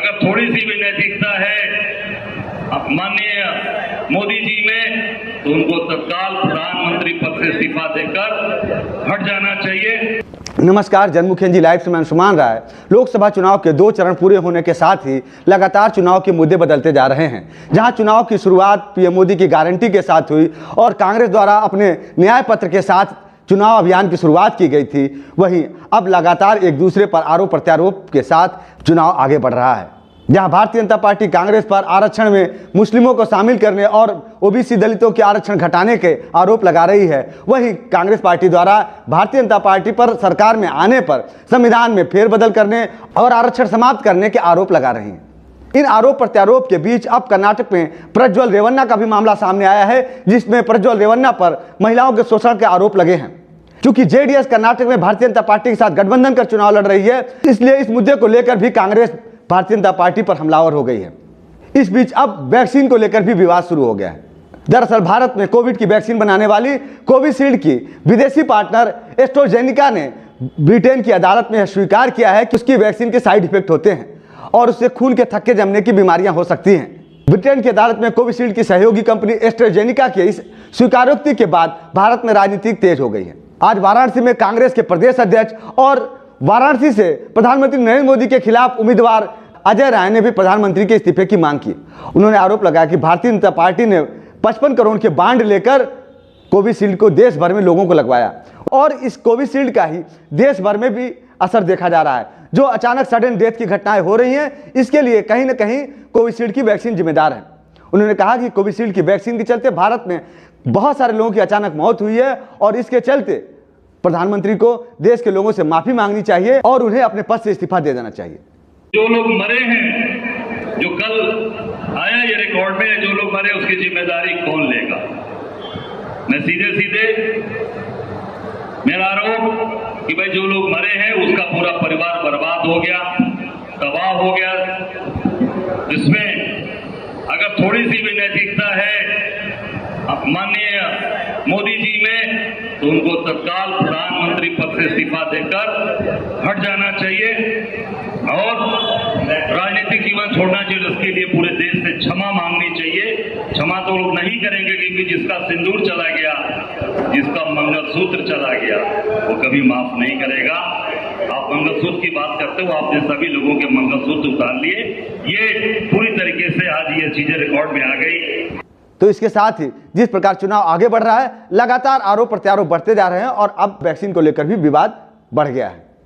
अगर थोड़ी सी भी नैतिकता है माननीय मोदी जी में, तो उनको तत्काल प्रधानमंत्री पद से इस्तीफा देकर हट जाना चाहिए। नमस्कार, जनमुखी एनजी लाइव से मैं अंशुमान राय। लोकसभा चुनाव के 2 चरण पूरे होने के साथ ही लगातार चुनाव के मुद्दे बदलते जा रहे हैं। जहां चुनाव की शुरुआत पीएम मोदी की गारंटी के साथ हुई और कांग्रेस द्वारा अपने न्याय पत्र के साथ चुनाव अभियान की शुरुआत की गई थी, वहीं अब लगातार एक दूसरे पर आरोप प्रत्यारोप के साथ चुनाव आगे बढ़ रहा है। जहां भारतीय जनता पार्टी कांग्रेस पर आरक्षण में मुस्लिमों को शामिल करने और ओबीसी दलितों के आरक्षण घटाने के आरोप लगा रही है, वहीं कांग्रेस पार्टी द्वारा भारतीय जनता पार्टी पर सरकार में आने पर संविधान में फेरबदल करने और आरक्षण समाप्त करने के आरोप लगा रही है। इन आरोप प्रत्यारोप के बीच अब कर्नाटक में प्रज्वल रेवन्ना का भी मामला सामने आया है, जिसमें प्रज्वल रेवन्ना पर महिलाओं के शोषण के आरोप लगे हैं। क्योंकि जेडीएस कर्नाटक में भारतीय जनता पार्टी के साथ गठबंधन कर चुनाव लड़ रही है, इसलिए इस मुद्दे को लेकर भी कांग्रेस भारतीय जनता पार्टी पर हमलावर हो गई है। इस बीच अब वैक्सीन को लेकर भी विवाद शुरू हो गया है। दरअसल भारत में कोविड की वैक्सीन बनाने वाली कोविशील्ड की विदेशी पार्टनर एस्ट्राजेनेका ने ब्रिटेन की अदालत में स्वीकार किया है कि उसकी वैक्सीन के साइड इफेक्ट होते हैं और उससे खून के थक्के जमने की बीमारियां हो सकती हैं। ब्रिटेन की अदालत में कोविशील्ड की सहयोगी कंपनी एस्ट्राजेनेका के इस स्वीकारोक्ति के बाद भारत में राजनीति तेज हो गई है। आज वाराणसी में कांग्रेस के प्रदेश अध्यक्ष और वाराणसी से प्रधानमंत्री नरेंद्र मोदी के खिलाफ उम्मीदवार अजय राय ने भी प्रधानमंत्री के इस्तीफे की मांग की। उन्होंने आरोप लगाया कि भारतीय जनता पार्टी ने 55 करोड़ के बांड लेकर कोविशील्ड को देश भर में लोगों को लगवाया और इस कोविशील्ड का ही देश भर में भी असर देखा जा रहा है। जो अचानक सडन डेथ की घटनाएं हो रही हैं, इसके लिए कहीं ना कहीं कोविशील्ड की वैक्सीन जिम्मेदार है। उन्होंने कहा कि कोविशील्ड की वैक्सीन के चलते भारत में बहुत सारे लोगों की अचानक मौत हुई है और इसके चलते प्रधानमंत्री को देश के लोगों से माफी मांगनी चाहिए और उन्हें अपने पद से इस्तीफा दे देना चाहिए। जो लोग मरे हैं, जो कल आया ये रिकॉर्ड में, जो लोग मरे उसकी जिम्मेदारी कौन लेगा? मैं सीधे मेरा आरोप कि भाई जो लोग मरे हैं उसका पूरा परिवार बर्बाद हो गया, तबाह हो गया। जिसमें अगर थोड़ी सी भी नैतिकता है माननीय मोदी जी में, तो उनको तत्काल प्रधानमंत्री पद से इस्तीफा देकर हट जाना चाहिए और राजनीतिक जीवन छोड़ना चाहिए। उसके लिए पूरे देश से क्षमा मांगनी चाहिए। क्षमा तो लोग नहीं करेंगे, क्योंकि जिसका सिंदूर चला गया, जिसका मंगलसूत्र चला गया, वो कभी माफ नहीं करेगा। आप मंगलसूत्र की बात करते हो, आपने सभी लोगों के मंगलसूत्र उतार लिए। ये पूरी तरीके से आज ये चीजें रिकॉर्ड में आ गई। तो इसके साथ ही जिस प्रकार चुनाव आगे बढ़ रहा है, लगातार आरोप प्रत्यारोप बढ़ते जा रहे हैं और अब वैक्सीन को लेकर भी विवाद बढ़ गया है।